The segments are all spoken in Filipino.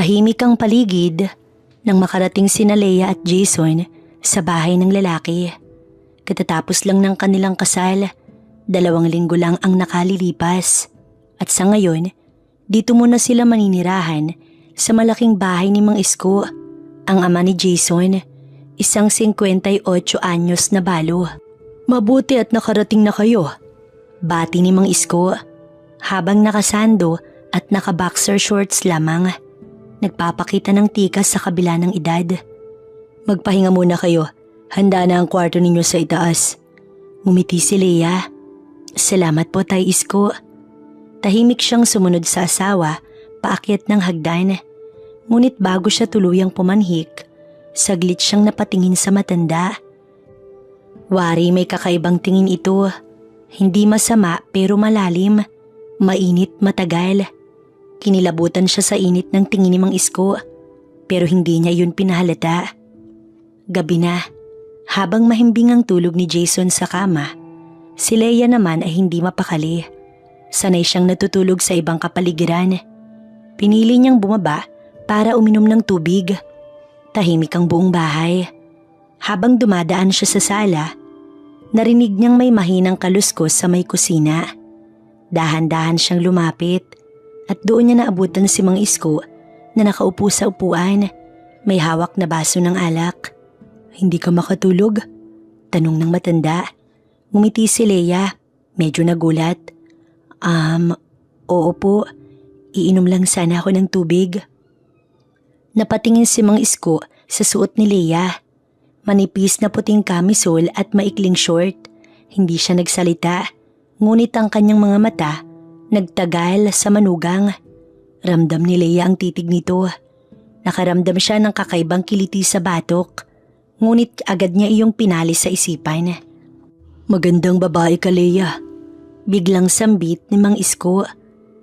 Tahimik ang paligid nang makarating sina Leia at Jason sa bahay ng lalaki. Katatapos lang ng kanilang kasal, 2 linggo lang ang nakalilipas. At sa ngayon, dito muna sila maninirahan sa malaking bahay ni Mang Isko, ang ama ni Jason, isang 58 anyos na balo. Mabuti at nakarating na kayo, bati ni Mang Isko, habang nakasando at naka-boxer shorts lamang. Nagpapakita ng tikas sa kabila ng edad. Magpahinga muna kayo, handa na ang kwarto ninyo sa itaas. Ngumiti si Leia. Salamat po, Tay Isko. Tahimik siyang sumunod sa asawa, paakyat ng hagdan. Ngunit bago siya tuluyang pumanhik, saglit siyang napatingin sa matanda. Wari may kakaibang tingin ito. Hindi masama pero malalim, mainit matagal. Kinilabutan siya sa init ng tingin ni Mang Isko, pero hindi niya yun pinahalata. Gabi na, habang mahimbing ang tulog ni Jason sa kama, si Leia naman ay hindi mapakali. Sanay siyang natutulog sa ibang kapaligiran. Pinili niyang bumaba para uminom ng tubig. Tahimik ang buong bahay. Habang dumadaan siya sa sala, narinig niyang may mahinang kaluskos sa may kusina. Dahan-dahan siyang lumapit at doon niya naabutan si Mang Isko na nakaupo sa upuan, may hawak na baso ng alak. Hindi ka makatulog? Tanong ng matanda. Ngumiti si Leia, medyo nagulat. Oo po, iinom lang sana ako ng tubig. Napatingin si Mang Isko sa suot ni Leia. Manipis na puting kamisol at maikling short. Hindi siya nagsalita, ngunit ang kanyang mga mata nagtagal sa manugang. Ramdam ni Leia ang titig nito. Nakaramdam siya ng kakaibang kiliti sa batok, ngunit agad niya iyong pinali sa isipan. Magandang babae ka, Leia. Biglang sambit ni Mang Isko.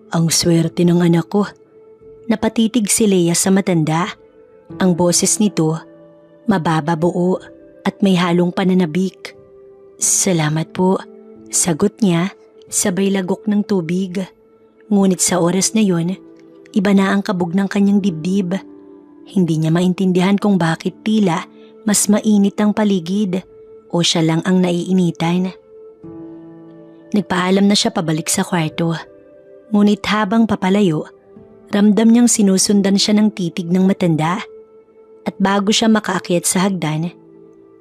Ang swerte ng anak ko. Napatitig si Leia sa matanda. Ang boses nito, mabababuo at may halong pananabik. Salamat po, sagot niya. Sabay lagok ng tubig. Ngunit sa oras na yon, iba na ang kabog ng kanyang dibdib. Hindi niya maintindihan kung bakit tila mas mainit ang paligid o siya lang ang naiinitan. Nagpaalam na siya pabalik sa kwarto. Ngunit habang papalayo, ramdam niyang sinusundan siya ng titig ng matanda. At bago siya makaakyat sa hagdan,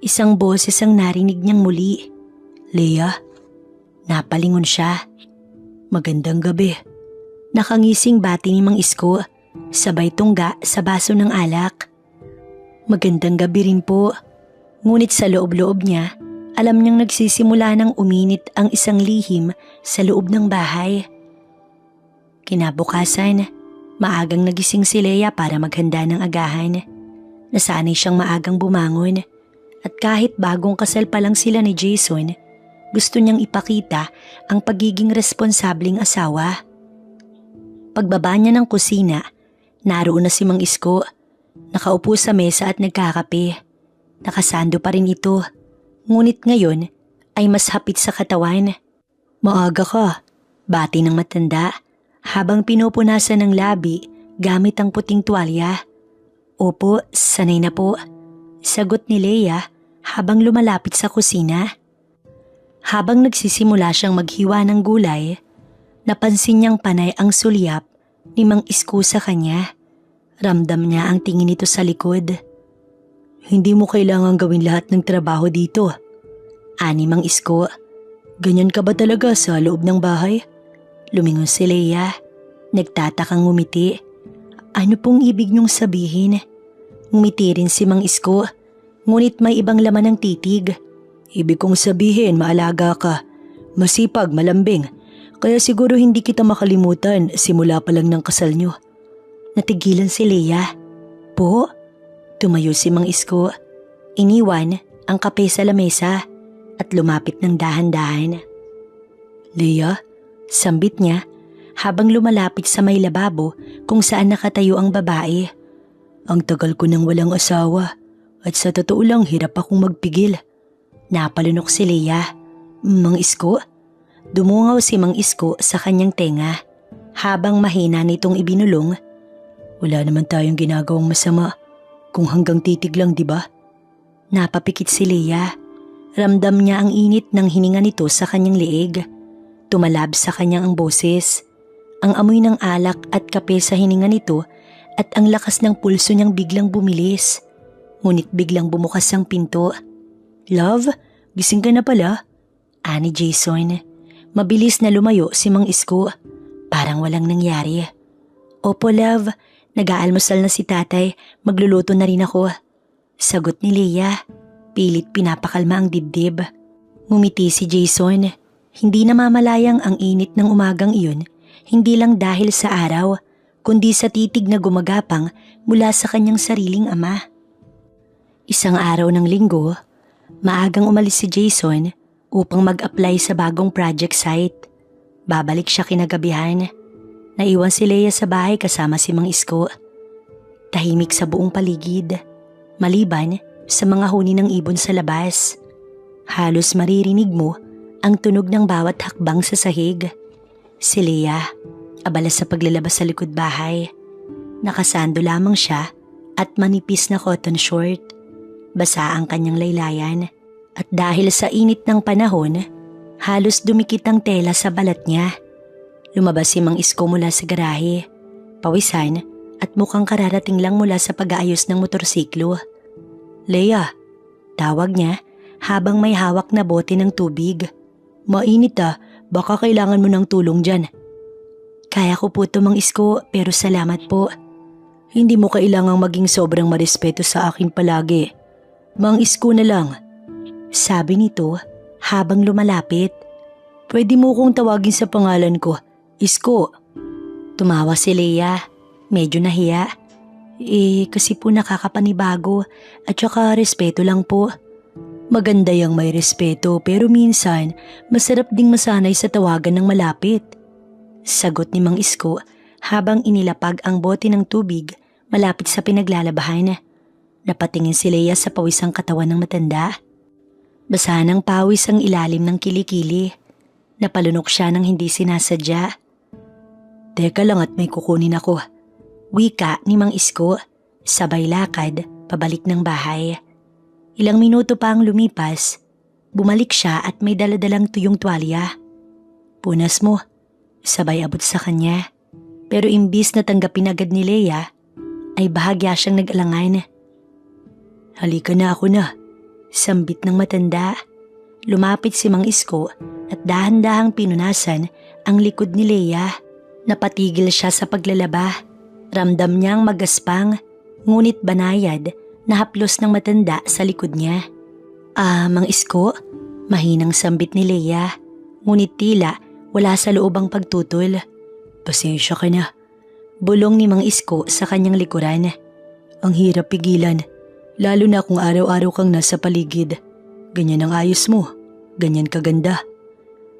isang boses ang narinig niyang muli. Leia? Napalingon siya. Magandang gabi. Nakangising bati ni Mang Isko, sabay tungga sa baso ng alak. Magandang gabi rin po. Ngunit sa loob-loob niya, alam niyang nagsisimula ng uminit ang isang lihim sa loob ng bahay. Kinabukasan, maagang nagising si Leia para maghanda ng agahan. Nasanay siyang maagang bumangon at kahit bagong kasal pa lang sila ni Jason, gusto niyang ipakita ang pagiging responsableng asawa. Pagbaba niya ng kusina, naroon na si Mang Isko. Nakaupo sa mesa at nagkakape. Nakasando pa rin ito, ngunit ngayon ay mas hapit sa katawan. Maaga ka, bati ng matanda habang pinupunasan ng labi gamit ang puting tuwalya. Opo, sanay na po, sagot ni Leia habang lumalapit sa kusina. Habang nagsisimula siyang maghiwa ng gulay, napansin niyang panay ang sulyap ni Mang Isko sa kanya. Ramdam niya ang tingin nito sa likod. Hindi mo kailangang gawin lahat ng trabaho dito, ani Mang Isko. Ganyan ka ba talaga sa loob ng bahay? Lumingon si Leia, nagtatakang ngumiti. Ano pong ibig niyong sabihin? Ngumiti rin si Mang Isko, ngunit may ibang laman ng titig. Ibig kong sabihin, maalaga ka, masipag, malambing, kaya siguro hindi kita makalimutan simula pa lang ng kasal niyo. Natigilan si Leia. Po? Tumayo si Mang Isko. Iniwan ang kape sa lamesa at lumapit ng dahan-dahan. Leia, sambit niya habang lumalapit sa may lababo kung saan nakatayo ang babae. Ang tagal ko nang walang asawa at sa totoo lang hirap akong magpigil. Napalunok si Leia. Mang Isko? Dumungaw si Mang Isko sa kanyang tenga habang mahina nitong ibinulong. Wala naman tayong ginagawang masama. Kung hanggang titig lang, di ba? Napapikit si Leia. Ramdam niya ang init ng hininga nito sa kanyang leeg. Tumalab sa kanyang ang boses. Ang amoy ng alak at kape sa hininga nito at ang lakas ng pulso niyang biglang bumilis. Ngunit biglang bumukas ang pinto. Love, gising ka na pala? Ani Jason. Mabilis na lumayo si Mang Isko. Parang walang nangyari. Opo love, nag-aalmusal na si tatay, magluluto na rin ako. Sagot ni Leia. Pilit pinapakalma ang dibdib. Ngumiti si Jason. Hindi namamalayang ang init ng umagang iyon, hindi lang dahil sa araw, kundi sa titig na gumagapang mula sa kanyang sariling ama. Isang araw ng linggo, maagang umalis si Jason upang mag-apply sa bagong project site. Babalik siya kinagabihan. Naiwan si Leia sa bahay kasama si Mang Isko. Tahimik sa buong paligid, maliban sa mga huni ng ibon sa labas. Halos maririnig mo ang tunog ng bawat hakbang sa sahig. Si Leia, abala sa paglalabas sa likod bahay. Nakasando lamang siya at manipis na cotton short. Basa ang kanyang laylayan at dahil sa init ng panahon, halos dumikit ang tela sa balat niya. Lumabas si Mang Isko mula sa garahe, pawisan at mukhang kararating lang mula sa pag-aayos ng motorsiklo. Leia, tawag niya habang may hawak na bote ng tubig. Mainit baka kailangan mo ng tulong dyan. Kaya ko po to Mang Isko pero salamat po. Hindi mo kailangang maging sobrang marespeto sa akin palagi. Mang Isko na lang. Sabi nito habang lumalapit. Pwede mo kong tawagin sa pangalan ko, Isko. Tumawa si Leia, medyo nahiya. Kasi po nakakapanibago at saka respeto lang po. Maganda yang may respeto pero minsan masarap ding masanay sa tawagan ng malapit. Sagot ni Mang Isko habang inilapag ang bote ng tubig malapit sa pinaglalabahan. Napatingin si Leia sa pawisang katawan ng matanda. Basa ng pawis ang ilalim ng kilikili. Napalunok siya nang hindi sinasadya. Teka lang at may kukunin ako. Wika ni Mang Isko, sabay lakad pabalik ng bahay. Ilang minuto pa ang lumipas, bumalik siya at may daladalang tuyong tuwalya. Punas mo, sabay abot sa kanya. Pero imbis na tanggapin agad ni Leia, ay bahagya siyang nag-alangan. Halika na ako na, sambit ng matanda. Lumapit si Mang Isko at dahan-dahang pinunasan ang likod ni Leia. Napatigil siya sa paglalaba. Ramdam niyang magaspang, ngunit banayad na haplos ng matanda sa likod niya. Mang Isko, mahinang sambit ni Leia, ngunit tila wala sa loob ang pagtutol. Pasensya ka na. Bulong ni Mang Isko sa kanyang likuran. Ang hirap pigilan, lalo na kung araw-araw kang nasa paligid. Ganyan ang ayos mo, ganyan kaganda.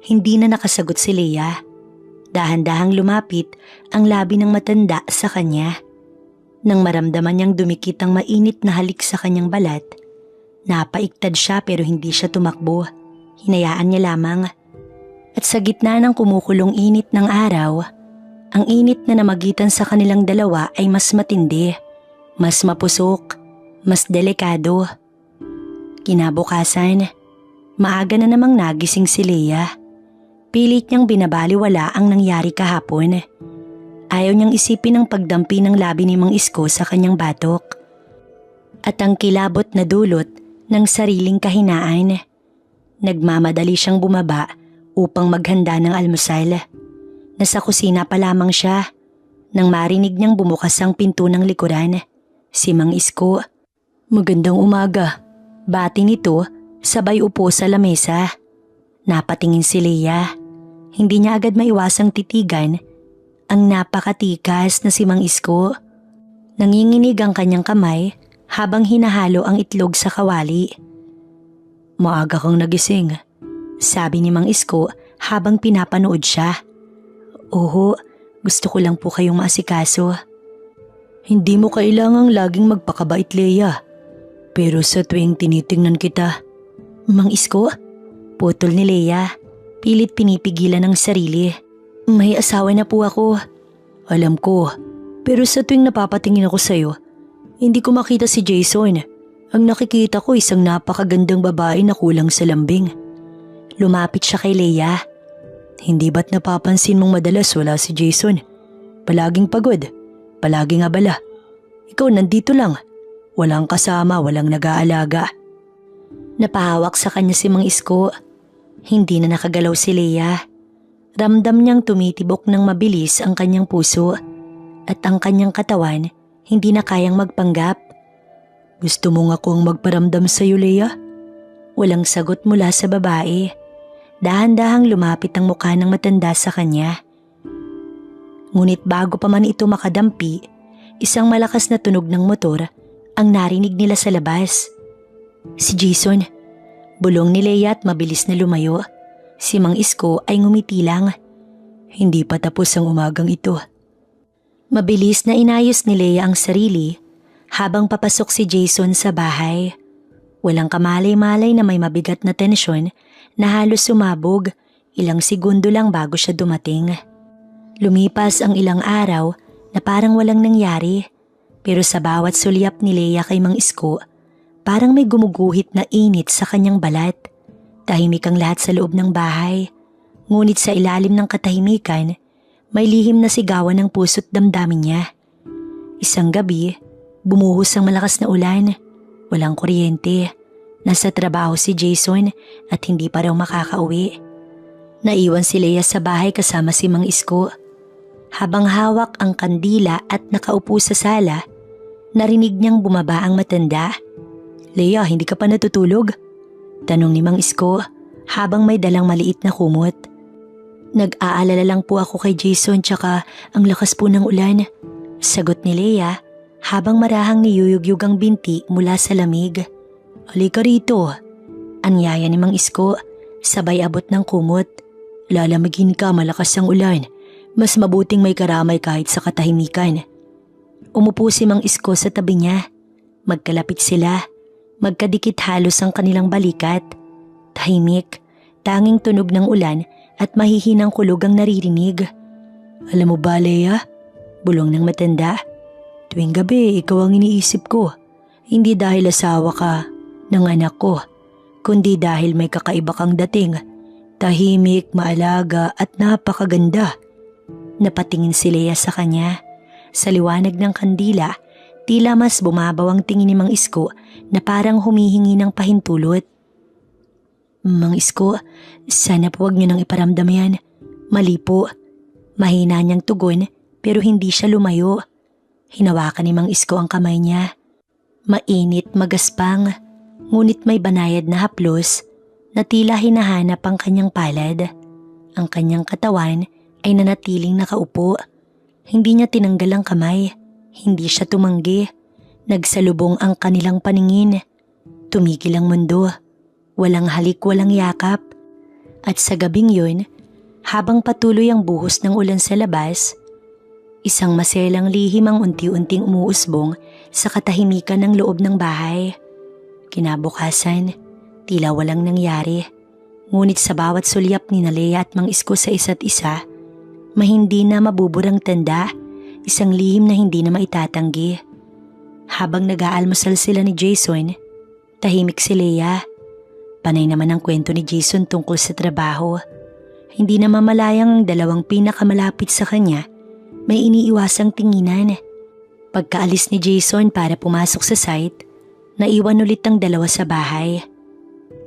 Hindi na nakasagot si Leia. Dahan-dahang lumapit ang labi ng matanda sa kanya. Nang maramdaman niyang dumikit ang mainit na halik sa kanyang balat, napaiktad siya pero hindi siya tumakbo. Hinayaan niya lamang. At sa gitna ng kumukulong init ng araw, ang init na namagitan sa kanilang dalawa ay mas matindi, mas mapusok, mas delikado. Kinabukasan, maaga na namang nagising si Leia. Pilit niyang binabaliwala ang nangyari kahapon. Ayaw niyang isipin ang pagdampi ng labi ni Mang Isko sa kanyang batok. At ang kilabot na dulot ng sariling kahinaan. Nagmamadali siyang bumaba upang maghanda ng almusal. Nasa kusina pa lamang siya nang marinig niyang bumukas ang pinto ng likuran. Si Mang Isko. Magandang umaga. Bati nito sabay upo sa lamesa. Napatingin si Leia. Hindi niya agad maiwasang titigan ang napakatikas na si Mang Isko. Nanginginig ang kanyang kamay habang hinahalo ang itlog sa kawali. Maaga kang nagising, sabi ni Mang Isko habang pinapanood siya. Oo, gusto ko lang po kayong maasikaso. Hindi mo kailangang laging magpakabait, Leia. Pero sa tuwing tinitingnan kita. Mang Isko? Putol ni Leia. Pilit pinipigilan ng sarili. May asawa na po ako. Alam ko, Pero sa tuwing napapatingin ako sa'yo, hindi ko makita si Jason. Ang nakikita ko isang napakagandang babae na kulang sa lambing. Lumapit siya kay Leia. Hindi ba't napapansin mong madalas wala si Jason? Palaging pagod, palaging abala. Ikaw nandito lang, walang kasama, walang nag-aalaga. Napahawak sa kanya si Mang Isko. Hindi na nakagalaw si Leia. Ramdam niyang tumitibok ng mabilis ang kanyang puso at ang kanyang katawan hindi na kayang magpanggap. Gusto mo nga akong magparamdam sa iyo, Leia? Walang sagot mula sa babae. Dahan-dahang lumapit ang mukha ng matanda sa kanya. Ngunit bago pa man ito makadampi, isang malakas na tunog ng motor ang narinig nila sa labas. Si Jason. Bulong ni Leia at mabilis na lumayo. Si Mang Isko ay ngumiti lang. Hindi pa tapos ang umagang ito. Mabilis na inayos ni Leia ang sarili habang papasok si Jason sa bahay. Walang kamalay-malay na may mabigat na tensyon na halos sumabog. Ilang segundo lang bago siya dumating. Lumipas ang ilang araw na parang walang nangyari. Pero sa bawat sulyap ni Leia kay Mang Isko, parang may gumuguhit na init sa kanyang balat. Tahimik ang lahat sa loob ng bahay. Ngunit sa ilalim ng katahimikan, may lihim na sigawan ng puso't damdamin niya. Isang gabi, bumuhos ang malakas na ulan. Walang kuryente. Nasa trabaho si Jason at hindi pa raw makakauwi. Naiwan si Leia sa bahay kasama si Mang Isko. Habang hawak ang kandila at nakaupo sa sala, narinig niyang bumaba ang matanda. Leia, hindi ka pa natutulog? Tanong ni Mang Isko habang may dalang maliit na kumot. Nag-aalala lang po ako kay Jason tsaka ang lakas po ng ulan. Sagot ni Leia habang marahang niyuyugyug ang binti mula sa lamig. Halika rito. Anyaya ni Mang Isko sabay abot ng kumot. Lalamigin ka, malakas ang ulan. Mas mabuting may karamay kahit sa katahimikan. Umupo si Mang Isko sa tabi niya. Magkalapit sila. Magkadikit halos ang kanilang balikat. Tahimik, tanging tunog ng ulan at mahihinang kulog ang naririnig. Alam mo ba, Leia? Bulong ng matanda. Tuwing gabi, ikaw ang iniisip ko. Hindi dahil asawa ka ng anak ko, kundi dahil may kakaiba kang dating. Tahimik, maalaga at napakaganda. Napatingin si Leia sa kanya. Sa liwanag ng kandila, tila mas bumabaw ang tingin ni Mang Isko na parang humihingi ng pahintulot. Mang Isko, sana po wag niyo nang iparamdam yan. Mali po. Mahina niyang tugon pero hindi siya lumayo. Hinawakan ni Mang Isko ang kamay niya. Mainit, magaspang, ngunit may banayad na haplos na tila hinahanap ang kanyang palad. Ang kanyang katawan ay nanatiling nakaupo. Hindi niya tinanggal ang kamay. Hindi siya tumanggi. Nagsalubong ang kanilang paningin. Tumigil ang mundo. Walang halik, walang yakap. At sa gabing yun, habang patuloy ang buhos ng ulan sa labas, isang maselang lihim ang unti-unting umuusbong sa katahimikan ng loob ng bahay. Kinabukasan, tila walang nangyari. Ngunit sa bawat sulyap ni Leia at Mang Isko sa isa't isa, may hindi na mabuburang tanda. Isang lihim na hindi na maitatanggi. Habang nag-aalmusal sila ni Jason, tahimik si Leia. Panay naman ang kwento ni Jason tungkol sa trabaho. Hindi na mamalayang ang dalawang pinakamalapit sa kanya may iniiwasang tinginan. Pagkaalis ni Jason para pumasok sa site, naiwan ulit ang dalawa sa bahay.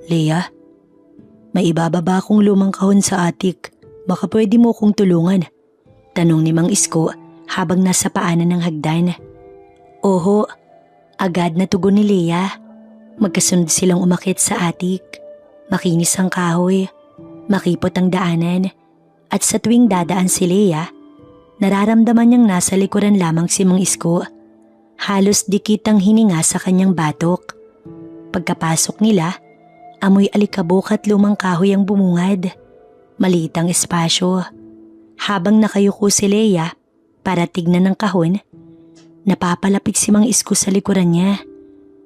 Leia, may ibababa akong lumang kahon sa attic. Baka pwede mo kong tulungan. Tanong ni Mang Isko habang nasa paanan ng hagdan. Oho, agad na tugon ni Leia. Magkasunod silang umakyat sa attic. Makinis ang kahoy, makipot ang daanan, at sa tuwing dadaan si Leia, nararamdaman niyang nasa likuran lamang si Mang Isko. Halos dikit ang hininga sa kanyang batok. Pagkapasok nila, amoy alikabok at lumang kahoy ang bumungad. Maliit ang espasyo. Habang nakayuko si Leia para tignan ng kahon, napapalapit si Mang Isko sa likuran niya.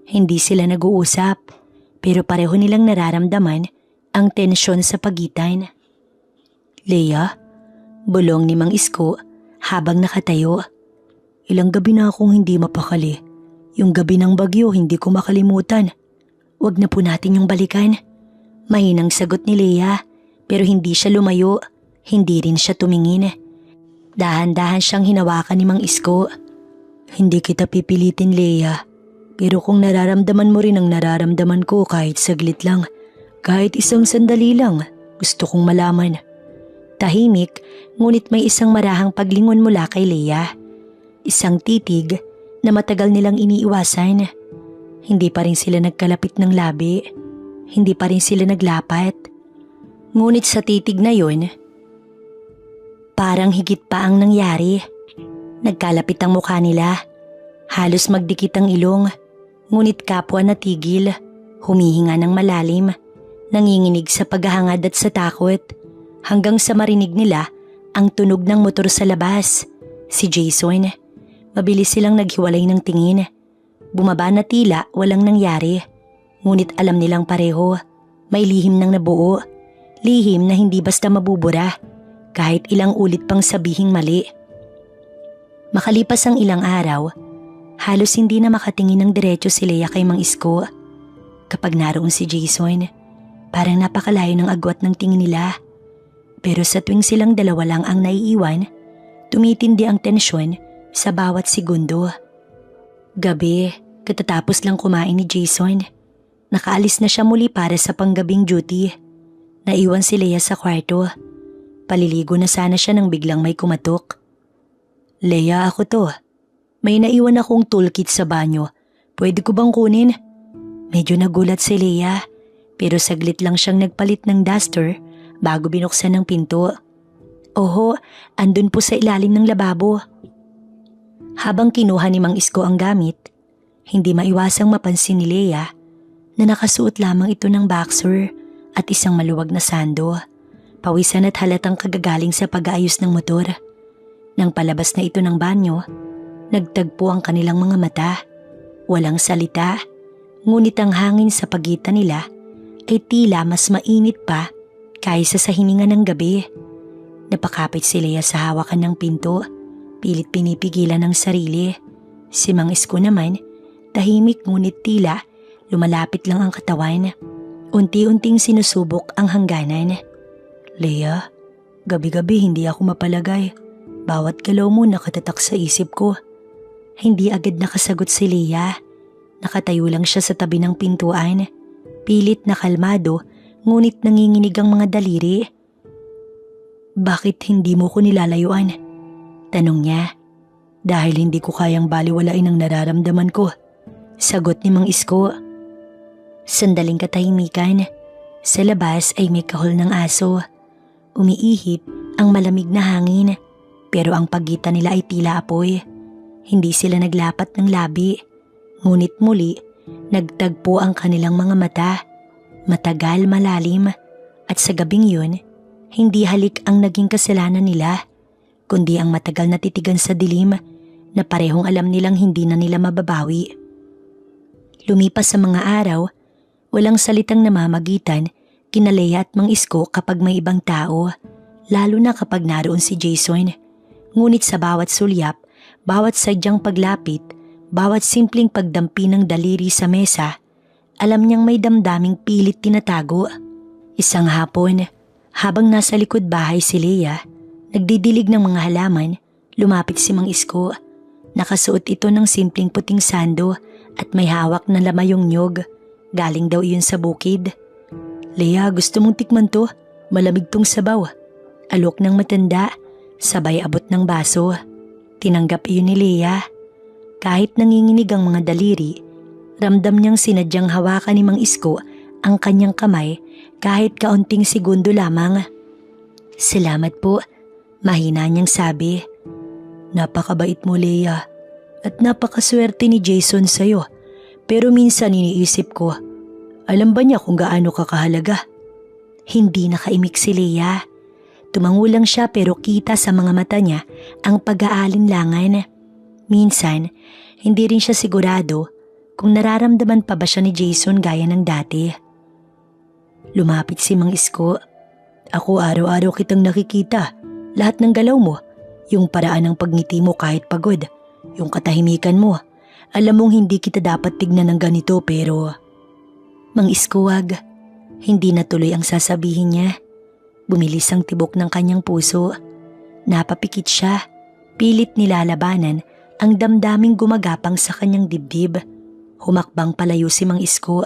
Hindi sila nag-uusap, pero pareho nilang nararamdaman ang tensyon sa pagitan. Leia, bulong ni Mang Isko habang nakatayo. Ilang gabi na akong hindi mapakali. Yung gabi ng bagyo hindi ko makalimutan. Huwag na po natin yung balikan. Mahinang sagot ni Leia pero hindi siya lumayo. Hindi rin siya tumingin. Dahan-dahan siyang hinawakan ni Mang Isko. Hindi kita pipilitin, Leia. Pero kung nararamdaman mo rin ang nararamdaman ko kahit saglit lang, kahit isang sandali lang, gusto kong malaman. Tahimik, ngunit may isang marahang paglingon mula kay Leia. Isang titig na matagal nilang iniiwasan. Hindi pa rin sila nagkalapit ng labi. Hindi pa rin sila naglapat. Ngunit sa titig na yon, parang higit pa ang nangyari. Nagkalapit ang mukha nila. Halos magdikit ang ilong. Ngunit kapwa natigil. Humihinga ng malalim. Nanginginig sa paghahangad at sa takot. Hanggang sa marinig nila ang tunog ng motor sa labas. Si Jason. Mabilis silang naghiwalay ng tingin. Bumaba na tila walang nangyari. Ngunit alam nilang pareho. May lihim nang nabuo. Lihim na hindi basta mabubura. Kahit ilang ulit pang sabihing mali. Makalipas ang ilang araw, halos hindi na makatingin ng diretso si Leia kay Mang Isko. Kapag naroon si Jason, parang napakalayo ng agwat ng tingin nila. Pero sa tuwing silang dalawa lang ang naiiwan, tumitindi ang tensyon sa bawat segundo. Gabi, katatapos lang kumain ni Jason. Nakaalis na siya muli para sa panggabing duty. Naiwan si Leia sa kwarto. Paliligo na sana siya nang biglang may kumatok. Leia, ako to. May naiwan akong toolkit sa banyo. Pwede ko bang kunin? Medyo nagulat si Leia, pero saglit lang siyang nagpalit ng duster bago binuksan ng pinto. Oho, andun po sa ilalim ng lababo. Habang kinuha ni Mang Isko ang gamit, hindi maiwasang mapansin ni Leia na nakasuot lamang ito ng boxer at isang maluwag na sando. Pawisan at halatang kagagaling sa pag-aayos ng motor. Nang palabas na ito ng banyo, nagtagpo ang kanilang mga mata. Walang salita, ngunit ang hangin sa pagitan nila ay tila mas mainit pa kaysa sa hininga ng gabi. Napakapit si Leia sa hawakan ng pinto, pilit pinipigilan ng sarili. Si Mang Isko naman, tahimik ngunit tila lumalapit lang ang katawan. Unti-unting sinusubok ang hangganan. Leia, gabi-gabi hindi ako mapalagay. Bawat galaw mo nakatatak sa isip ko. Hindi agad nakasagot si Leia. Nakatayo lang siya sa tabi ng pintuan. Pilit na kalmado, ngunit nanginginig ang mga daliri. Bakit hindi mo ko nilalayuan? Tanong niya. Dahil hindi ko kayang baliwalain ang nararamdaman ko. Sagot ni Mang Isko. Sandaling katahimikan. Sa labas ay may kahol ng aso. Umiihip ang malamig na hangin. Pero ang pagitan nila ay tila apoy. Hindi sila naglapat ng labi. Ngunit muli, nagtagpo ang kanilang mga mata. Matagal, malalim. At sa gabing yun, hindi halik ang naging kasalanan nila, kundi ang matagal na titigan sa dilim na parehong alam nilang hindi na nila mababawi. Lumipas sa mga araw, walang salitang namamagitan kina Leia at Mang Isko kapag may ibang tao, lalo na kapag naroon si Jason. Ngunit sa bawat sulyap, bawat sadyang paglapit, bawat simpleng pagdampi ng daliri sa mesa, alam niyang may damdaming pilit tinatago. Isang hapon, habang nasa likod bahay si Leia, nagdidilig ng mga halaman, lumapit si Mang Isko. Nakasuot ito ng simpleng puting sando at may hawak na lamayong nyog. Galing daw iyon sa bukid. Leia, gusto mong tikman to? Malamig tong sabaw. Alok ng matanda. Sabay abot ng baso. Tinanggap iyon ni Leia. Kahit nanginginig ang mga daliri, ramdam niyang sinadyang hawakan ni Mang Isko ang kanyang kamay kahit kaunting segundo lamang. Salamat po, mahina niyang sabi. Napakabait mo, Leia, at napakaswerte ni Jason sa'yo. Pero minsan iniisip ko, alam ba niya kung gaano ka kahalaga? Hindi nakaimik si Leia. Tumango lang siya pero kita sa mga mata niya ang pag-aalinlangan. Minsan, hindi rin siya sigurado kung nararamdaman pa ba siya ni Jason gaya ng dati. Lumapit si Mang Isko. Ako araw-araw kitang nakikita. Lahat ng galaw mo, yung paraan ng pagngiti mo kahit pagod, yung katahimikan mo. Alam mong hindi kita dapat tignan ng ganito pero… Mang Isko, wag. Hindi natuloy ang sasabihin niya. Bumilis ang tibok ng kanyang puso. Napapikit siya. Pilit nilalabanan ang damdaming gumagapang sa kanyang dibdib. Humakbang palayo si Mang Isko.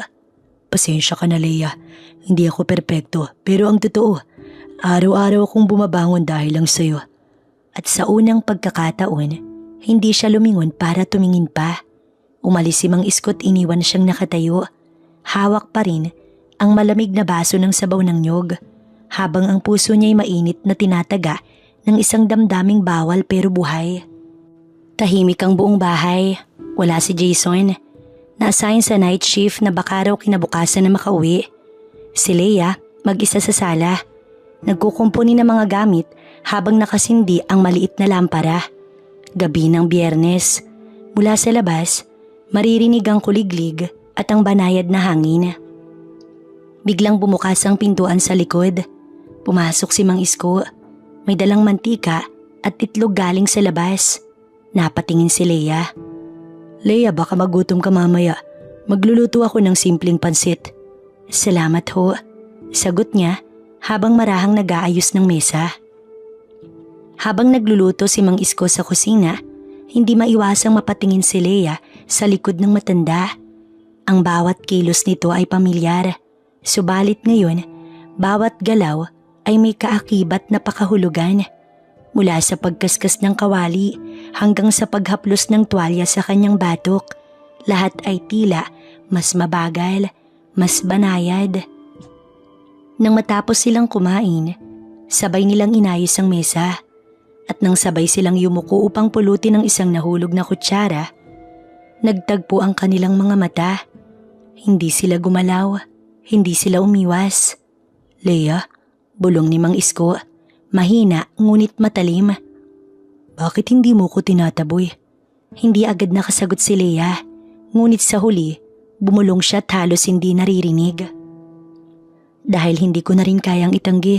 Pasensya ka na, Leia. Hindi ako perpekto pero ang totoo, araw-araw akong bumabangon dahil lang sa'yo. At sa unang pagkakataon, hindi siya lumingon para tumingin pa. Umalis si Mang Isko at iniwan siyang nakatayo. Hawak pa rin ang malamig na baso ng sabaw ng niyog, habang ang puso niya'y mainit na tinataga ng isang damdaming bawal pero buhay. Tahimik ang buong bahay. Wala si Jason. Na-assign sa night shift na baka raw kinabukasan na makauwi. Si Leia mag-isa sa sala. Nagkukumpuni ng mga gamit habang nakasindi ang maliit na lampara. Gabi ng Biyernes. Mula sa labas, maririnig ang kuliglig at ang banayad na hangin. Biglang bumukas ang pintuan sa likod. Pumasok si Mang Isko. May dalang mantika at itlog galing sa labas. Napatingin si Leia. Leia, baka magutom ka mamaya. Magluluto ako ng simpleng pansit. Salamat ho. Sagot niya habang marahang nag-aayos ng mesa. Habang nagluluto si Mang Isko sa kusina, hindi maiwasang mapatingin si Leia sa likod ng matanda. Ang bawat kilos nito ay pamilyar. Subalit ngayon, bawat galaw ay may kaakibat na pakahulugan. Mula sa pagkaskas ng kawali hanggang sa paghaplos ng tuwalya sa kanyang batok, lahat ay tila mas mabagal, mas banayad. Nang matapos silang kumain, sabay nilang inayos ang mesa. At nang sabay silang yumuko upang pulutin ang isang nahulog na kutsara, nagtagpo ang kanilang mga mata. Hindi sila gumalaw, hindi sila umiwas. Leia, bulong ni Mang Isko, mahina ngunit matalim. Bakit hindi mo ko tinataboy? Hindi agad nakasagot si Leia, ngunit sa huli, bumulong siya at halos hindi naririnig. Dahil hindi ko na rin kayang itanggi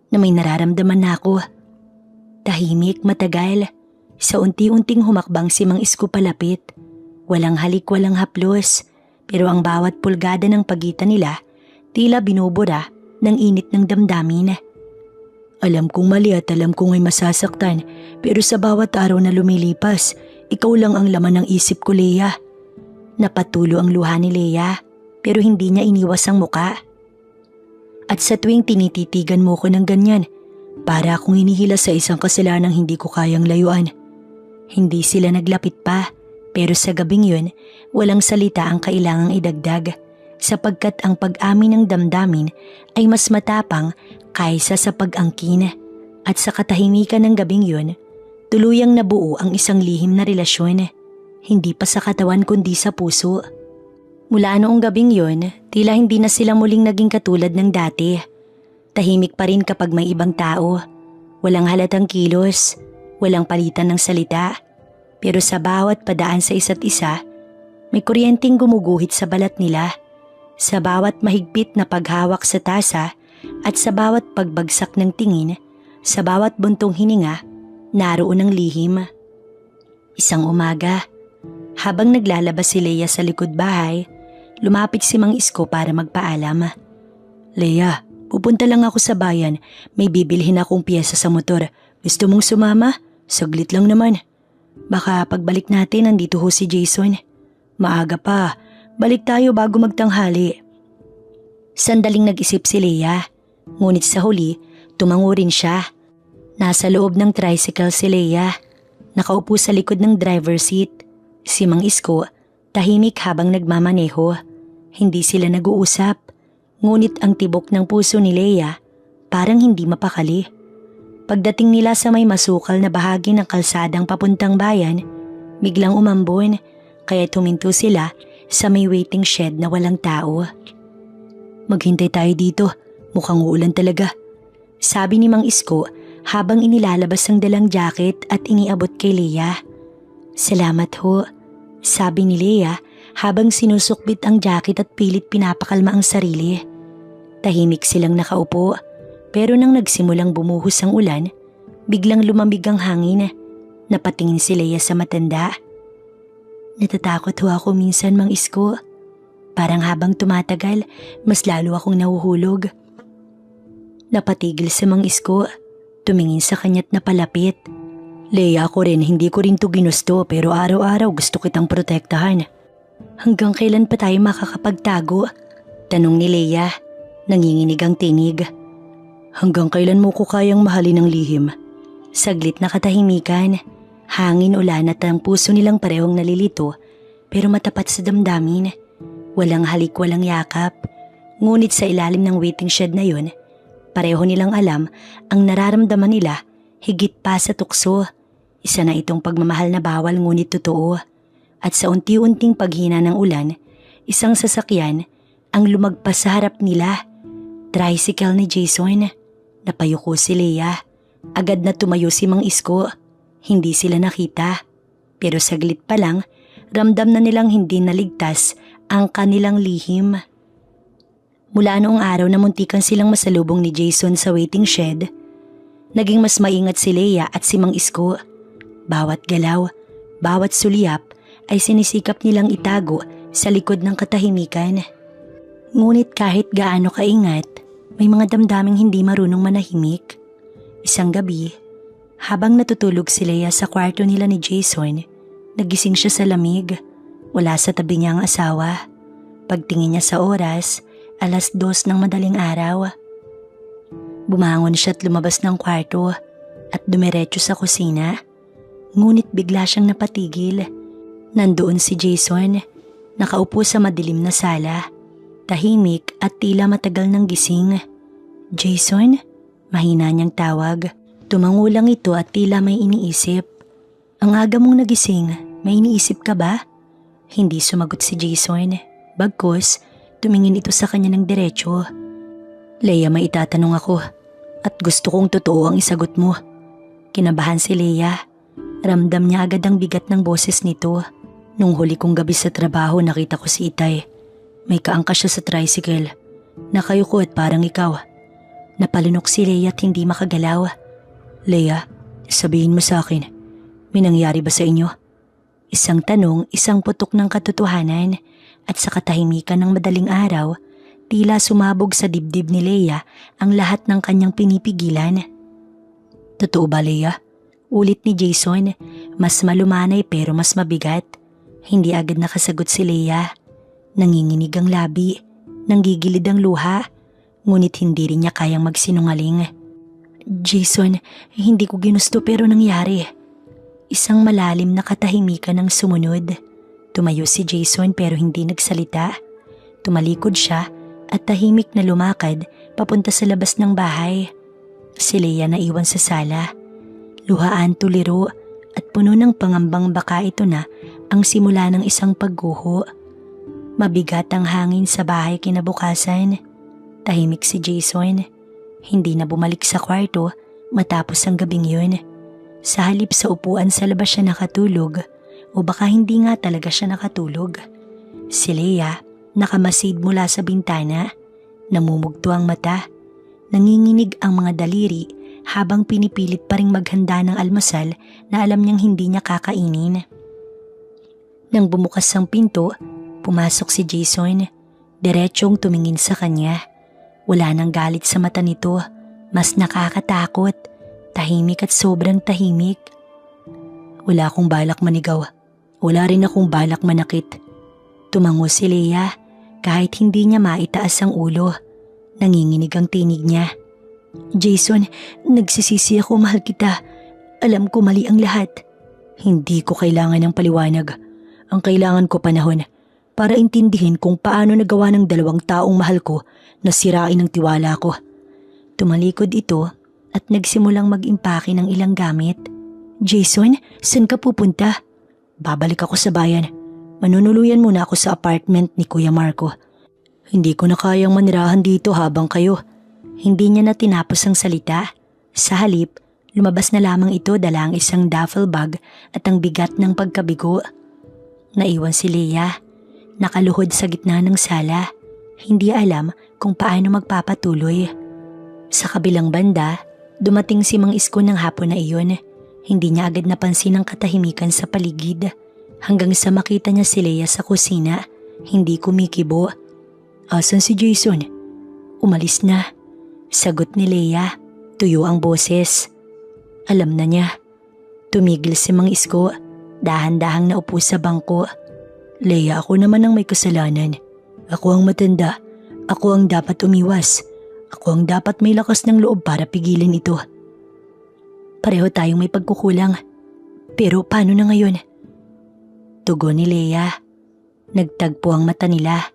na may nararamdaman na ako. Tahimik, matagal. Sa unti-unting humakbang si Mang Isko palapit. Walang halik, walang haplos. Pero ang bawat pulgada ng pagitan nila, tila binubura ng init ng damdamin. Alam kong mali at alam kong ay masasaktan, pero sa bawat araw na lumilipas, ikaw lang ang laman ng isip ko, Leia. Napatulo ang luha ni Leia, pero hindi niya iniwas ang muka. At sa tuwing tinititigan mo ko ng ganyan, para akong hinihila sa isang kasalanang hindi ko kayang layuan. Hindi sila naglapit pa. Pero sa gabing yun, walang salita ang kailangang idagdag sapagkat ang pag-amin ng damdamin ay mas matapang kaysa sa pag-angkin. At sa katahimikan ng gabing yun, tuluyang nabuo ang isang lihim na relasyon, hindi pa sa katawan kundi sa puso. Mula noong gabing yun, tila hindi na sila muling naging katulad ng dati. Tahimik pa rin kapag may ibang tao, walang halatang kilos, walang palitan ng salita. Pero sa bawat padaan sa isa't isa, may kuryenteng gumuguhit sa balat nila. Sa bawat mahigpit na paghawak sa tasa at sa bawat pagbagsak ng tingin, sa bawat buntong hininga, naroon ang lihim. Isang umaga, habang naglalabas si Leia sa likod bahay, lumapit si Mang Isko para magpaalam. Leia, pupunta lang ako sa bayan. May bibilhin akong piyesa sa motor. Gusto mong sumama? Saglit lang naman. Baka pagbalik natin nandito ho si Jason. Maaga pa, balik tayo bago magtanghali. Sandaling nag-isip si Leia, ngunit sa huli, tumango rin siya. Nasa loob ng tricycle si Leia, nakaupo sa likod ng driver seat. Si Mang Isko, tahimik habang nagmamaneho. Hindi sila nag-uusap, ngunit ang tibok ng puso ni Leia parang hindi mapakali. Pagdating nila sa may masukal na bahagi ng kalsadang papuntang bayan, biglang umambon kaya tuminto sila sa may waiting shed na walang tao. Maghintay tayo dito, mukhang uulan talaga. Sabi ni Mang Isko habang inilalabas ang dalang jacket at iniabot kay Leia. Salamat ho, sabi ni Leia habang sinusukbit ang jacket at pilit pinapakalma ang sarili. Tahimik silang nakaupo. Pero nang nagsimulang bumuhos ang ulan, biglang lumamig ang hangin. Napatingin si Leia sa matanda. Natatakot ho ako minsan, Mang Isko. Parang habang tumatagal, mas lalo akong nahuhulog. Napatigil si Mang Isko. Tumingin sa kanya't napalapit. Leia, ako rin, hindi ko rin to ginusto pero araw-araw gusto kitang protektahan. Hanggang kailan pa tayo makakapagtago? Tanong ni Leia. Nanginginig ang tinig. Hanggang kailan mo ko kayang mahalin ng lihim? Saglit na katahimikan. Hangin, ulan at ang puso nilang parehong nalilito pero matapat sa damdamin. Walang halik, walang yakap. Ngunit sa ilalim ng waiting shed na yun, pareho nilang alam ang nararamdaman nila higit pa sa tukso. Isa na itong pagmamahal na bawal ngunit totoo. At sa unti-unting paghina ng ulan, isang sasakyan ang lumagpas sa harap nila. Tricycle ni Jason. Napayuko si Leia. Agad na tumayo si Mang Isko. Hindi sila nakita. Pero saglit pa lang, ramdam na nilang hindi naligtas ang kanilang lihim. Mula noong araw na muntikan silang masalubong ni Jason sa waiting shed, naging mas maingat si Leia at si Mang Isko. Bawat galaw, bawat sulyap ay sinisikap nilang itago sa likod ng katahimikan. Ngunit kahit gaano kaingat, may mga damdaming hindi marunong manahimik. Isang gabi, habang natutulog si Leia sa kwarto nila ni Jason, nagising siya sa lamig. Wala sa tabi niya ang asawa. Pagtingin niya sa oras, 2:00 ng madaling araw. Bumangon siya at lumabas ng kwarto at dumiretso sa kusina. Ngunit bigla siyang napatigil. Nandoon si Jason, nakaupo sa madilim na sala. Tahimik at tila matagal nang gising. Jason? Mahina niyang tawag. Tumango lang ito at tila may iniisip. Ang aga mong nagising, may iniisip ka ba? Hindi sumagot si Jason. Bagkus, tumingin ito sa kanya ng diretso. Leia, may itatanong ako at gusto kong totoo ang isagot mo. Kinabahan si Leia. Ramdam niya agad ang bigat ng boses nito. Nung huli kong gabi sa trabaho, nakita ko si Itay. May kaangkas siya sa tricycle. Nakayuko at parang ikaw. Napalunok si Leia at hindi makagalaw. Leia, sabihin mo sa akin, may nangyari ba sa inyo? Isang tanong, isang putok ng katotohanan at sa katahimikan ng madaling araw, tila sumabog sa dibdib ni Leia ang lahat ng kanyang pinipigilan. Totoo ba, Leia? Ulit ni Jason, mas malumanay pero mas mabigat. Hindi agad nakasagot si Leia. Nanginginig ang labi, nanggigilid ang luha, ngunit hindi rin niya kayang magsinungaling. Jason, hindi ko ginusto pero nangyari. Isang malalim na katahimikan ang sumunod. Tumayo si Jason pero hindi nagsalita. Tumalikod siya at tahimik na lumakad papunta sa labas ng bahay. Si Leia naiwan sa sala. Luhaan, tuliro at puno ng pangambang baka ito na ang simula ng isang pagguho. Mabigat ang hangin sa bahay kinabukasan. Tahimik si Jason. Hindi na bumalik sa kwarto matapos ang gabing yun. Sa halip sa upuan sa labas siya nakatulog o baka hindi nga talaga siya nakatulog. Si Leia nakamasid mula sa bintana. Namumugto ang mata. Nanginginig ang mga daliri habang pinipilit pa ring maghanda ng almusal na alam niyang hindi niya kakainin. Nang bumukas ang pinto, pumasok si Jason. Diretsyong tumingin sa kanya. Wala nang galit sa mata nito, mas nakakatakot, tahimik at sobrang tahimik. Wala akong balak manigaw, wala rin akong balak manakit. Tumango si Leia, kahit hindi niya maitaas ang ulo. Nanginginig ang tinig niya. Jason, nagsisisi ako, mahal kita. Alam ko mali ang lahat. Hindi ko kailangan ng paliwanag. Ang kailangan ko panahon para intindihin kung paano nagawa ng 2 taong mahal ko na sirain ang tiwala ko. Tumalikod ito at nagsimulang mag-impake ng ilang gamit. Jason, saan ka pupunta? Babalik ako sa bayan. Manunuluyan muna ako sa apartment ni Kuya Marco. Hindi ko na kayang manirahan dito habang kayo. Hindi niya na tinapos ang salita. Sa halip, lumabas na lamang ito dala ang isang duffel bag at ang bigat ng pagkabigo. Naiwan si Leia. Nakaluhod sa gitna ng sala. Hindi alam kung paano magpapatuloy. Sa kabilang banda, dumating si Mang Isko ng hapon na iyon. Hindi niya agad napansin ang katahimikan sa paligid hanggang sa makita niya si Leia sa kusina, hindi kumikibo. Asan si Jason? Umalis na. Sagot ni Leia, tuyo ang boses. Alam na niya. Tumigil si Mang Isko, dahan-dahang naupo sa bangko. Leia, ako naman ang may kasalanan. Ako ang matanda. Ako ang dapat umiwas. Ako ang dapat may lakas ng loob para pigilin ito. Pareho tayong may pagkukulang. Pero paano na ngayon? Tugon ni Leia. Nagtagpo ang mata nila.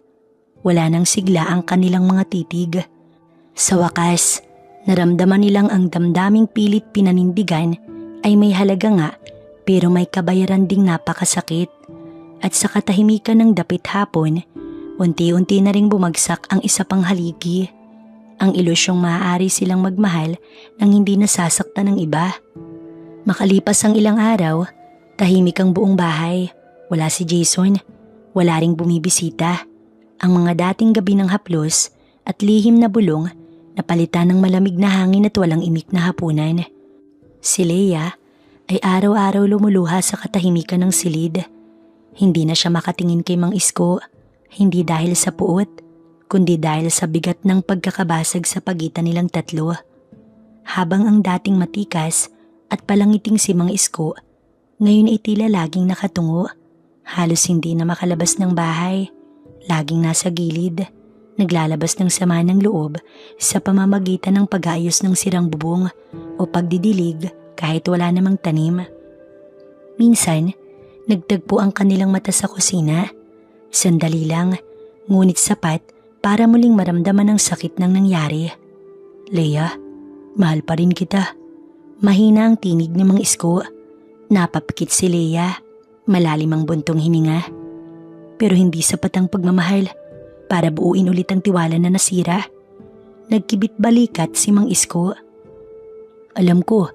Wala nang sigla ang kanilang mga titig. Sa wakas, naramdaman nilang ang damdaming pilit pinanindigan ay may halaga nga pero may kabayaran ding napakasakit. At sa katahimikan ng dapit hapon, unti-unti na ring bumagsak ang isa pang haligi. Ang ilusyong maaari silang magmahal nang hindi nasasaktan ng iba. Makalipas ang ilang araw, tahimik ang buong bahay. Wala si Jason, wala ring bumibisita. Ang mga dating gabi ng haplos at lihim na bulong napalitan ng malamig na hangin at walang imik na hapunan. Si Leia ay araw-araw lumuluha sa katahimikan ng silid. Hindi na siya makatingin kay Mang Isko, hindi dahil sa puot, kundi dahil sa bigat ng pagkakabasag sa pagitan nilang tatlo. Habang ang dating matikas at palangiting si Mang Isko, ngayon ay tila laging nakatungo. Halos hindi na makalabas ng bahay, laging nasa gilid, naglalabas ng sama ng loob sa pamamagitan ng pag-aayos ng sirang bubong o pagdidilig kahit wala namang tanim. Minsan, nagtagpo ang kanilang mata sa kusina. Sandali lang, ngunit sapat para muling maramdaman ang sakit ng nangyari. Leia, mahal pa rin kita. Mahina ang tinig ni Mang Isko. Napapikit si Leia, malalim ang buntong hininga. Pero hindi sapat ang pagmamahal para buuin ulit ang tiwala na nasira. Nagkibit balikat si Mang Isko. Alam ko,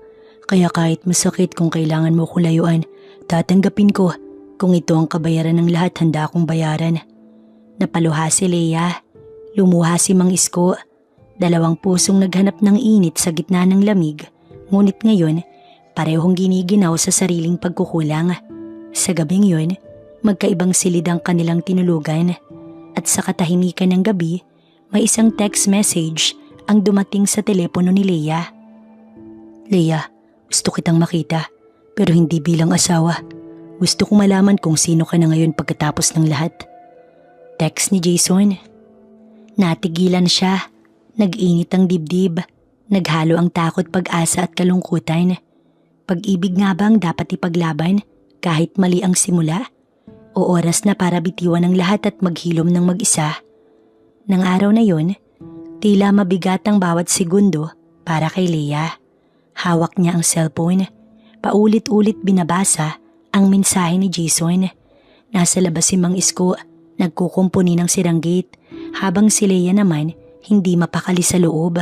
kaya kahit masakit kung kailangan mo ko layuan, tatanggapin ko. Kung ito ang kabayaran ng lahat, handa akong bayaran. Napaluha si Leia. Lumuha si Mang Isko. Dalawang pusong naghanap ng init sa gitna ng lamig. Ngunit ngayon, parehong giniginaw sa sariling pagkukulang. Sa gabing yun, magkaibang silid ang kanilang tinulugan. At sa katahimikan ng gabi, may isang text message ang dumating sa telepono ni Leia. Leia, gusto kitang makita, pero hindi bilang asawa. Gusto kong malaman kung sino ka na ngayon pagkatapos ng lahat. Text ni Jason. Natigilan siya. Nag-init ang dibdib. Naghalo ang takot, pag-asa at kalungkutan. Pag-ibig nga bang dapat ipaglaban kahit mali ang simula? O oras na para bitiwan ang lahat at maghilom ng mag-isa? Nang araw na yon, tila mabigat ang bawat segundo para kay Leia. Hawak niya ang cellphone. Paulit-ulit binabasa ang mensahe ni Jason. Nasa labas si Mang Isko, nagkukumpuni ng sirang gate, habang si Leia naman hindi mapakali sa loob.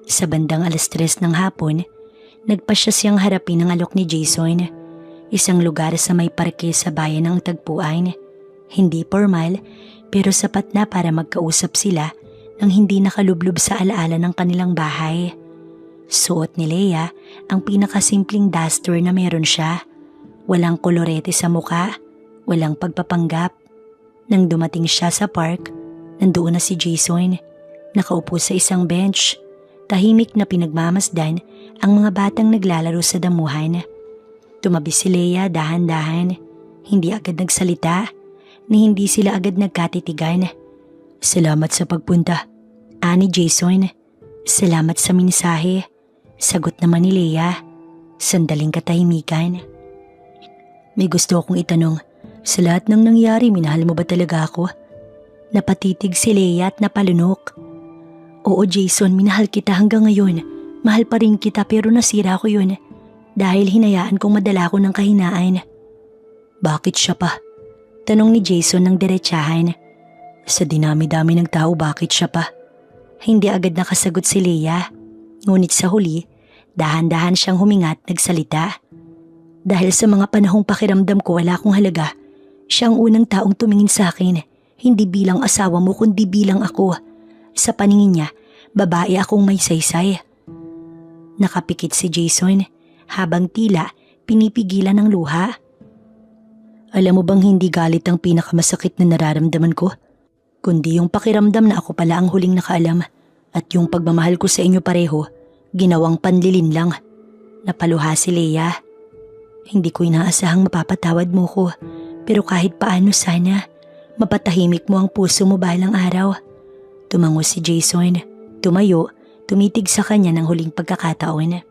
Sa bandang 3:00 ng hapon, nagpasya siyang harapin ang alok ni Jason. Isang lugar sa may parke sa bayan ng tagpuan. Hindi formal, pero sapat na para magkausap sila nang hindi nakalublob sa alaala ng kanilang bahay. Suot ni Leia ang pinakasimpleng duster na meron siya. Walang kolorete sa muka, walang pagpapanggap. Nang dumating siya sa park, nandoon na si Jason. Nakaupo sa isang bench. Tahimik na pinagmamasdan ang mga batang naglalaro sa damuhan. Tumabi si Leia dahan-dahan. Hindi agad nagsalita, ni hindi sila agad nagkatitigan. Salamat sa pagpunta, ani Jason. Salamat sa mensahe, sagot naman ni Leia. Sandaling katahimikan. May gusto akong itanong. Sa lahat ng nangyari, minahal mo ba talaga ako? Napatitig si Leia at napalunok. Oo Jason, minahal kita hanggang ngayon. Mahal pa rin kita pero nasira ko yun. Dahil hinayaan kong madala ko ng kahinaan. Bakit siya pa? Tanong ni Jason ng diretsahan. Sa dinami-dami ng tao, bakit siya pa? Hindi agad nakasagot si Leia. Ngunit sa huli, dahan-dahan siyang huminga at nagsalita. Dahil sa mga panahong pakiramdam ko wala akong halaga, siya ang unang taong tumingin sa akin, hindi bilang asawa mo kundi bilang ako. Sa paningin niya, babae akong may saysay. Nakapikit si Jason habang tila pinipigilan ng luha. Alam mo bang hindi galit ang pinakamasakit na nararamdaman ko? Kundi yung pakiramdam na ako pala ang huling nakaalam at yung pagmamahal ko sa inyo pareho, ginawang panlilin lang. Napaluha si Leia. Hindi ko inaasahang mapapatawad mo ko, pero kahit paano sana, mapatahimik mo ang puso mo balang araw. Tumango si Jason, tumayo, tumitig sa kanya ng huling pagkakataon.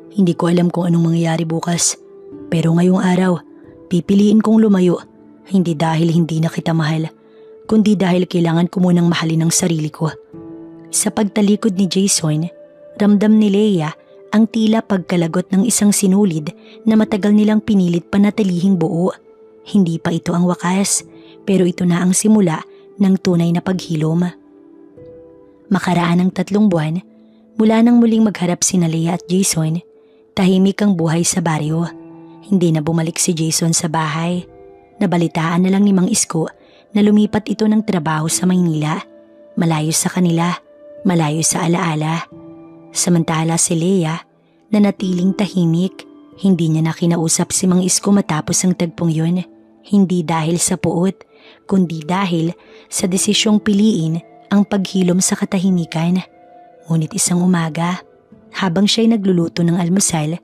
Hindi ko alam kung anong mangyayari bukas, pero ngayong araw, pipiliin kong lumayo, hindi dahil hindi na kita mahal, kundi dahil kailangan ko munang mahalin ang sarili ko. Sa pagtalikod ni Jason, ramdam ni Leia ang tila pagkalagot ng isang sinulid na matagal nilang pinilit panatilihing buo. Hindi pa ito ang wakas, pero ito na ang simula ng tunay na paghilom. Makaraan ng 3 buwan, mula nang muling magharap sina Leia at Jason, tahimik ang buhay sa baryo. Hindi na bumalik si Jason sa bahay. Nabalitaan na lang ni Mang Isko na lumipat ito ng trabaho sa Maynila, malayo sa kanila, malayo sa alaala. Samantala si Leia, nanatiling tahimik, hindi niya na kinausap si Mang Isko matapos ang tagpong yun. Hindi dahil sa puot, kundi dahil sa desisyong piliin ang paghilom sa katahimikan. Ngunit isang umaga, habang siya'y nagluluto ng almusal,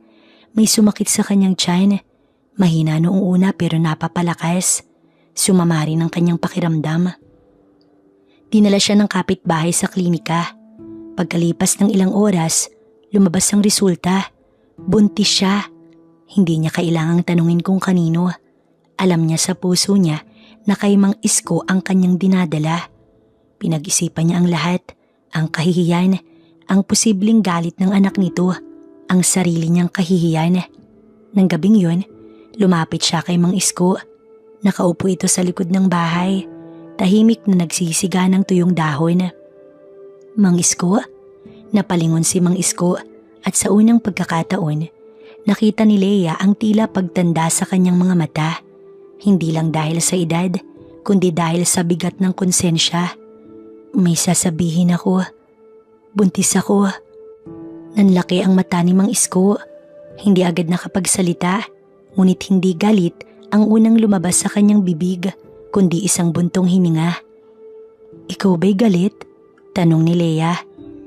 may sumakit sa kanyang tiyan. Mahina noong una pero napapalakas. Sumama rin ang kanyang pakiramdam. Dinala siya ng kapitbahay sa klinika. Pagkalipas ng ilang oras, lumabas ang resulta. Buntis siya. Hindi niya kailangang tanungin kung kanino. Alam niya sa puso niya na kay Mang Isko ang kanyang dinadala. Pinag-isipan niya ang lahat, ang kahihiyan, ang posibleng galit ng anak nito, ang sarili niyang kahihiyan. Nang gabing yun, lumapit siya kay Mang Isko. Nakaupo ito sa likod ng bahay, tahimik na nagsisiga ng tuyong dahon. Mang Isko? Napalingon si Mang Isko at sa unang pagkakataon, nakita ni Leia ang tila pagtanda sa kanyang mga mata. Hindi lang dahil sa edad, kundi dahil sa bigat ng konsensya. May sasabihin ako. Buntis ako. Nanlaki ang mata ni Mang Isko. Hindi agad nakapagsalita, ngunit hindi galit ang unang lumabas sa kanyang bibig, kundi isang buntong hininga. Ikaw ba'y galit? Tanong ni Leia.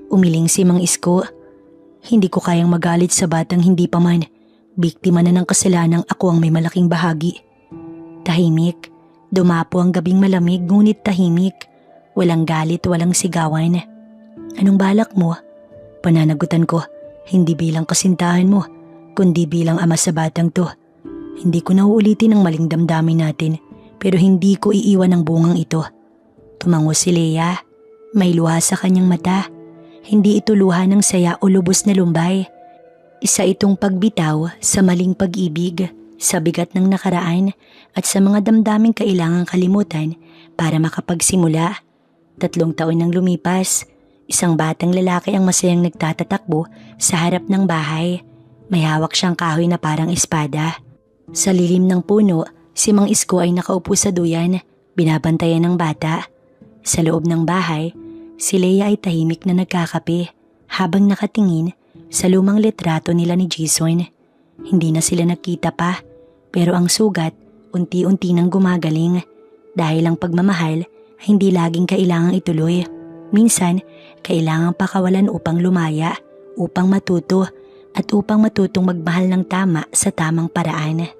Umiling si Mang Isko. Hindi ko kayang magalit sa batang hindi pa man biktima na ng kasalanang ako ang may malaking bahagi. Tahimik. Dumapo ang gabing malamig ngunit tahimik. Walang galit, walang sigawan. Anong balak mo? Pananagutan ko, hindi bilang kasintahan mo, kundi bilang ama sa batang to. Hindi ko nauulitin ang maling damdamin natin, pero hindi ko iiwan ang bungang ito. Tumango si Leia. May luha sa kanyang mata. Hindi ito luha ng saya o lubos na lumbay. Isa itong pagbitaw sa maling pag-ibig, sa bigat ng nakaraan at sa mga damdaming kailangang kalimutan para makapagsimula. 3 taon nang lumipas, isang batang lalaki ang masayang nagtatatakbo sa harap ng bahay. May hawak siyang kahoy na parang espada. Sa lilim ng puno, si Mang Isko ay nakaupo sa duyan, binabantayan ng bata. Sa loob ng bahay, si Leia ay tahimik na nagkakape habang nakatingin sa lumang litrato nila ni Jason. Hindi na sila nakita pa, pero ang sugat unti-unti nang gumagaling dahil ang pagmamahal hindi laging kailangang ituloy. Minsan, kailangang pakawalan upang lumaya, upang matuto, at upang matutong magmahal ng tama sa tamang paraan.